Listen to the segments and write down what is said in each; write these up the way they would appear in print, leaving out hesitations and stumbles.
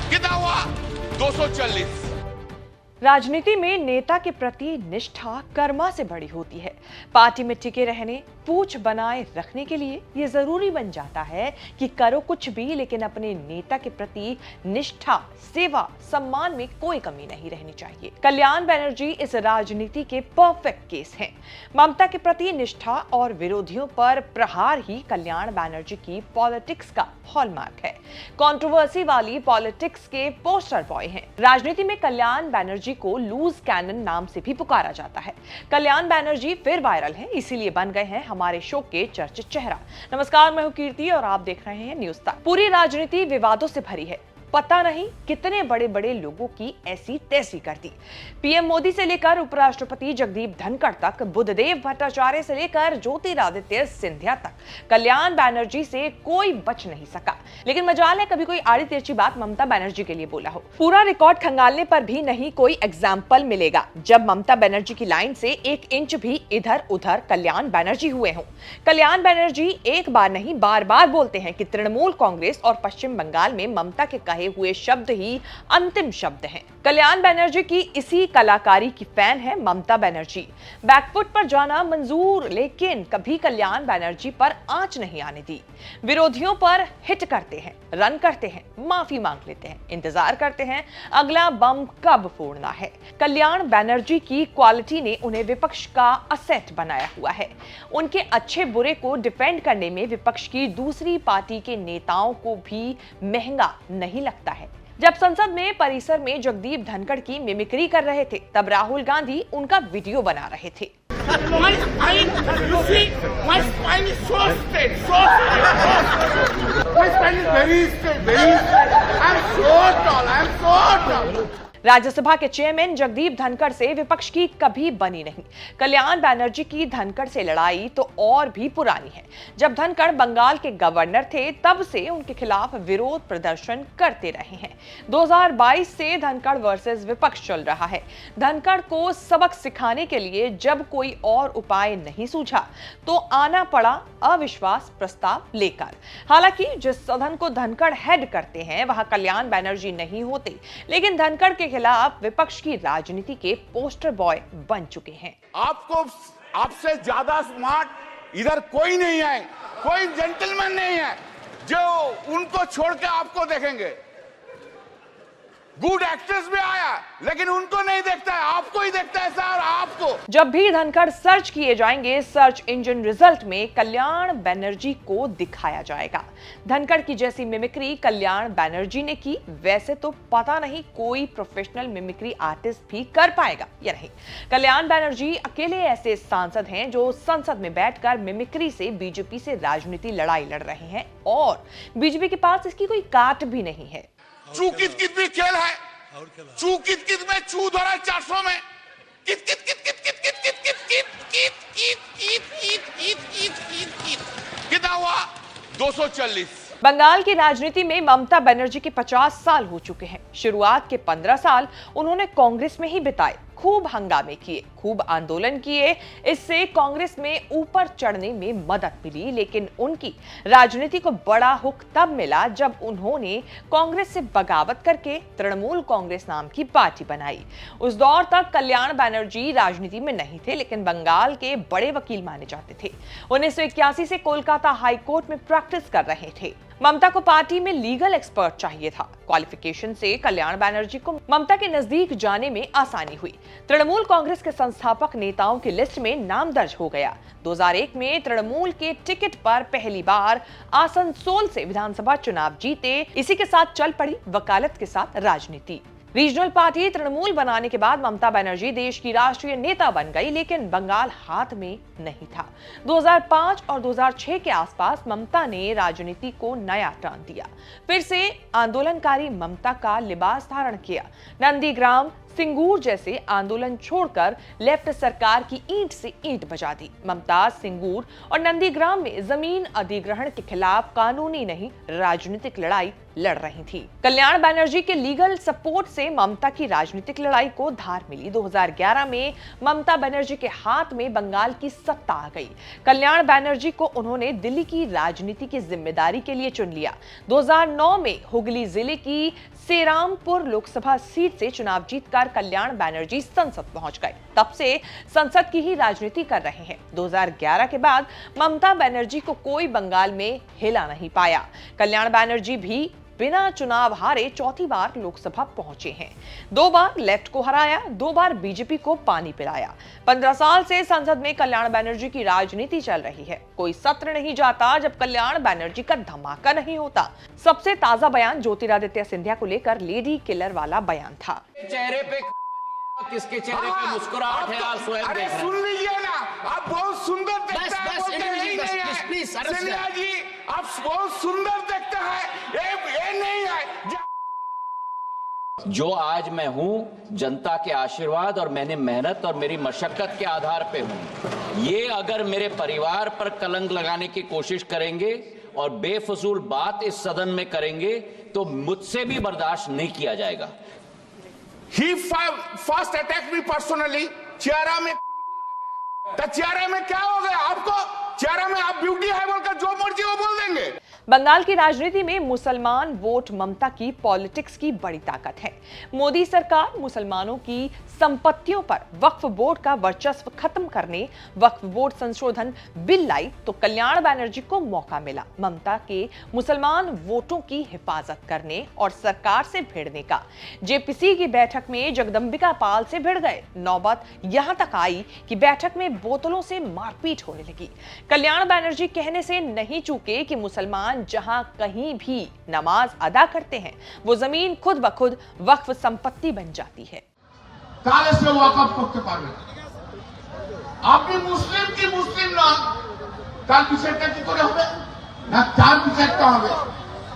कितना हुआ? 240। राजनीति में नेता के प्रति निष्ठा कर्मा से बड़ी होती है। पार्टी में टिके रहने, पूछ बनाए रखने के लिए ये जरूरी बन जाता है कि करो कुछ भी, लेकिन अपने नेता के प्रति निष्ठा, सेवा, सम्मान में कोई कमी नहीं रहनी चाहिए। कल्याण बनर्जी इस राजनीति के परफेक्ट केस हैं। ममता के प्रति निष्ठा और विरोधियों पर प्रहार ही कल्याण बनर्जी की पॉलिटिक्स का हॉलमार्क है। कंट्रोवर्सी वाली पॉलिटिक्स के पोस्टर बॉय हैं। राजनीति में कल्याण बनर्जी को लूज कैनन नाम से भी पुकारा जाता है। कल्याण बनर्जी फिर वायरल हैं, इसीलिए बन गए हैं हमारे शो के चर्चित चेहरा। नमस्कार, मैं हूं कीर्ति और आप देख रहे हैं न्यूज़ तक। पूरी राजनीति विवादों से भरी है। पता नहीं कितने बड़े बड़े लोगों की ऐसी तैसी कर दी। पीएम मोदी से लेकर उपराष्ट्रपति जगदीप धनखड़ तक, बुद्धदेव भट्टाचार्य से लेकर ज्योतिरादित्य सिंधिया तक, कल्याण बनर्जी से कोई बच नहीं सका। लेकिन मजाल है कभी कोई आड़ी तिरछी बात ममता बनर्जी के लिए बोला हो। पूरा रिकॉर्ड खंगालने पर भी नहीं कोई एग्जाम्पल मिलेगा जब ममता बनर्जी की लाइन से 1 इंच भी इधर उधर कल्याण बनर्जी हुए हों। कल्याण बनर्जी एक बार नहीं बार बार बोलते हैं कि तृणमूल कांग्रेस और पश्चिम बंगाल में ममता के कहे हुए शब्द ही अंतिम शब्द हैं। कल्याण बनर्जी की इसी कलाकारी की फैन है ममता बनर्जी। बैकफुट पर जाना मंजूर, लेकिन कभी कल्याण बनर्जी पर आंच नहीं आने दी। विरोधियों पर हिट करते हैं, रन करते हैं, माफी मांग लेते हैं, इंतजार करते हैं अगला बम कब फोड़ना है। कल्याण बनर्जी की क्वालिटी ने उन्हें विपक्ष का असेट बनाया हुआ है। उनके अच्छे बुरे को डिफेंड करने में विपक्ष की दूसरी पार्टी के नेताओं को भी महंगा नहीं लगता है। जब संसद में परिसर में जगदीप धनखड़ की मिमिक्री कर रहे थे, तब राहुल गांधी उनका वीडियो बना रहे थे। राज्यसभा के चेयरमैन जगदीप धनखड़ से विपक्ष की कभी बनी नहीं। कल्याण बनर्जी की धनखड़ से लड़ाई तो और भी पुरानी है। जब धनखड़ बंगाल के गवर्नर थे, तब से उनके खिलाफ विरोध प्रदर्शन करते रहे हैं। 2022 से धनखड़ वर्सेस विपक्ष चल रहा है। धनखड़ को सबक सिखाने के लिए जब कोई और उपाय नहीं सूझा तो आना पड़ा अविश्वास प्रस्ताव लेकर। हालांकि जिस सदन को धनखड़ हेड करते हैं वहां कल्याण बनर्जी नहीं होते, लेकिन धनखड़ के खिलाफ विपक्ष की राजनीति के पोस्टर बॉय बन चुके हैं। आपसे ज्यादा स्मार्ट इधर कोई नहीं है, कोई जेंटलमैन नहीं है जो उनको छोड़ के आपको देखेंगे। गुड एक्टर्स भी आया, लेकिन उनको नहीं देखता है, आपको ही देखता है सर, आपको। जब भी धनखड़ सर्च किए जाएंगे, सर्च इंजन रिजल्ट में कल्याण बनर्जी को दिखाया जाएगा। धनखड़ की जैसी मिमिक्री कल्याण बनर्जी ने की, वैसे तो पता नहीं कोई प्रोफेशनल मिमिक्री आर्टिस्ट भी कर पाएगा या नहीं। कल्याण बनर्जी अकेले ऐसे सांसद हैं जो संसद में बैठकर मिमिक्री से बीजेपी से राजनीति लड़ाई लड़ रहे हैं और बीजेपी के पास इसकी कोई काट भी नहीं है। चू कित कित भी खेल है, चू कित कित में चू धरा 400 में कित कित कित कित कित कित कित कित कित कित कित कित कित कित कित कित कितना हुआ? 240। बंगाल की राजनीति में ममता बनर्जी के 50 साल हो चुके हैं। शुरुआत के 15 साल उन्होंने कांग्रेस में ही बिताए। खूब हंगामे किए, खूब आंदोलन किए, इससे कांग्रेस में ऊपर चढ़ने में मदद मिली। लेकिन उनकी राजनीति को बड़ा हुक तब मिला जब उन्होंने कांग्रेस से बगावत करके तृणमूल कांग्रेस नाम की पार्टी बनाई। उस दौर तक कल्याण बनर्जी राजनीति में नहीं थे, लेकिन बंगाल के बड़े वकील माने जाते थे। 1981 से कोलकाता हाई कोर्ट में प्रैक्टिस कर रहे थे। ममता को पार्टी में लीगल एक्सपर्ट चाहिए था। क्वालिफिकेशन से कल्याण बनर्जी को ममता के नजदीक जाने में आसानी हुई। तृणमूल कांग्रेस के संस्थापक नेताओं की लिस्ट में नाम दर्ज हो गया। 2001 में तृणमूल के टिकट पर पहली बार आसनसोल से विधानसभा चुनाव जीते। इसी के साथ चल पड़ी वकालत के साथ राजनीति। रीजनल पार्टी तृणमूल बनाने के बाद ममता बनर्जी देश की राष्ट्रीय नेता बन गई, लेकिन बंगाल हाथ में नहीं था। 2005 और 2006 के आसपास ममता ने राजनीति को नया टर्न दिया। फिर से आंदोलनकारी ममता का लिबास धारण किया। नंदीग्राम, सिंगूर जैसे आंदोलन छोड़कर लेफ्ट सरकार की ईंट से ईंट बजा दी। ममता सिंगूर और नंदीग्राम में जमीन अधिग्रहण के खिलाफ कानूनी नहीं राजनीतिक लड़ाई लड़ रही थी। कल्याण बनर्जी के लीगल सपोर्ट से ममता की राजनीतिक लड़ाई को धार मिली। 2011 में ममता बनर्जी के हाथ में बंगाल की सत्ता आ गई। कल्याण बनर्जी को उन्होंने दिल्ली की राजनीति की जिम्मेदारी के लिए चुन लिया। 2009 में हुगली जिले की सेरामपुर लोकसभा सीट से चुनाव जीतकर कल्याण बनर्जी संसद पहुंच गए। तब से संसद की ही राजनीति कर रहे हैं। 2011 के बाद ममता बनर्जी को कोई बंगाल में हिला नहीं पाया। कल्याण बनर्जी भी बिना चुनाव हारे चौथी बार लोकसभा पहुंचे हैं। 2 बार लेफ्ट को हराया, 2 बार बीजेपी को पानी पिलाया। 15 साल से संसद में कल्याण बनर्जी की राजनीति चल रही है। कोई सत्र नहीं जाता जब कल्याण बनर्जी का धमाका नहीं होता। सबसे ताजा बयान ज्योतिरादित्य सिंधिया को लेकर लेडी किलर वाला बयान था। चेहरे पे किसके चेहरे पे मुस्कुराहट है, आप स्वयं देख रहे हैं। सुन लीजिए ना, आप बहुत सुंदर दिखते हैं। प्लीज सिंधिया जी, आप बहुत सुंदर दिखते हैं। ये नहीं है जो आज मैं हूं जनता के आशीर्वाद और मैंने मेहनत और मेरी मशक्कत के आधार पे हूं। ये अगर मेरे परिवार पर कलंक लगाने की कोशिश करेंगे और बेफजूल बात इस सदन में करेंगे तो मुझसे भी बर्दाश्त नहीं किया जाएगा। He first attacked me personally। चेहरा में तो चेहरे में क्या हो गया आपको? चेहरा में आप ब्यूटी है बोलकर जो मर्जी वो बोल देंगे। बंगाल की राजनीति में मुसलमान वोट ममता की पॉलिटिक्स की बड़ी ताकत है। मोदी सरकार मुसलमानों की संपत्तियों पर वक्फ बोर्ड का वर्चस्व खत्म करने वक्फ बोर्ड संशोधन बिल लाई तो कल्याण बनर्जी को मौका मिला ममता के मुसलमान वोटों की हिफाजत करने और सरकार से भिड़ने का। जेपीसी की बैठक में जगदंबिका पाल से भिड़ गए। नौबत यहां तक आई कि बैठक में बोतलों से मारपीट होने लगी। कल्याण बनर्जी कहने से नहीं चूके कि मुसलमान जहां कहीं भी नमाज अदा करते हैं वो जमीन खुद ब खुद वक्फ संपत्ति बन जाती है। काले से वाकफ करते पारबेन আপনি মুসলিম কি মুসলিম না তার বিচারটা কি করে হবে না তার বিচারটা হবে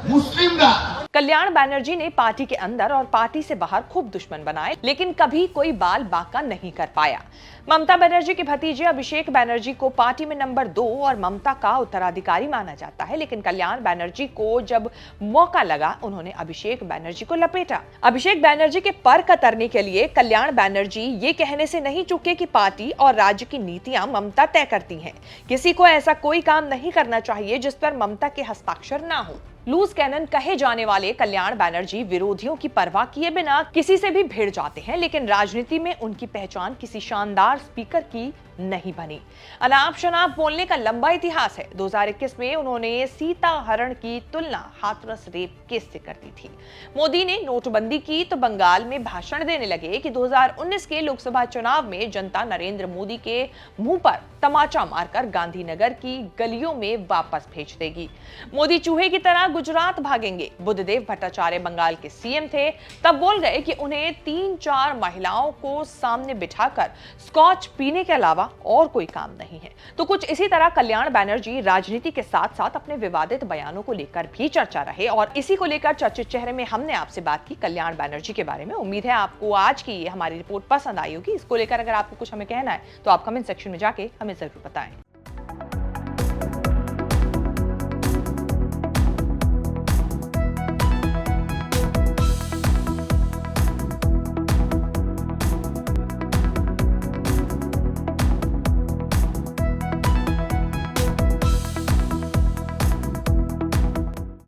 মুসলিমরা। कल्याण बनर्जी ने पार्टी के अंदर और पार्टी से बाहर खूब दुश्मन बनाए लेकिन कभी कोई बाल बांका नहीं कर पाया। ममता बनर्जी के भतीजे अभिषेक बनर्जी को पार्टी में नंबर 2 और ममता का उत्तराधिकारी माना जाता है, लेकिन कल्याण बनर्जी को जब मौका लगा उन्होंने अभिषेक बनर्जी को लपेटा। अभिषेक बनर्जी के पर कतरने के लिए कल्याण बनर्जी ये कहने से नहीं चूके कि पार्टी और राज्य की नीतियां ममता तय करती हैं। किसी को ऐसा कोई काम नहीं करना चाहिए जिस पर ममता के हस्ताक्षर ना हो। लूज कैनन कहे जाने वाले कल्याण बनर्जी विरोधियों की परवाह किए बिना किसी से भी भिड़ जाते हैं, लेकिन राजनीति में उनकी पहचान किसी शानदार स्पीकर की नहीं बनी। अनाप शनाप बोलने का लंबा इतिहास है। 2021 में उन्होंने सीता हरण की तुलना हाथरस रेप केस से कर दी थी। मोदी ने नोटबंदी की तो बंगाल में भाषण देने लगे कि 2019 के लोकसभा चुनाव में जनता नरेंद्र मोदी के मुंह पर तमाचा मारकर गांधीनगर की गलियों में वापस भेज देगी। मोदी चूहे की तरह गुजरात भागेंगे। बुद्धदेव भट्टाचार्य बंगाल के सीएम थे, तब बोल गए कि उन्हें 3-4 महिलाओं को सामने बिठाकर स्कॉच पीने के अलावा और कोई काम नहीं है। तो कुछ इसी तरह कल्याण बनर्जी राजनीति के साथ साथ अपने विवादित बयानों को लेकर भी चर्चा रहे और इसी को लेकर चर्चित चेहरे में हमने आपसे बात की कल्याण बनर्जी के बारे में। उम्मीद है आपको आज की हमारी रिपोर्ट पसंद आई होगी। इसको लेकर अगर आपको कुछ हमें कहना है तो आप कमेंट सेक्शन में जाके हमें जरूर बताएं।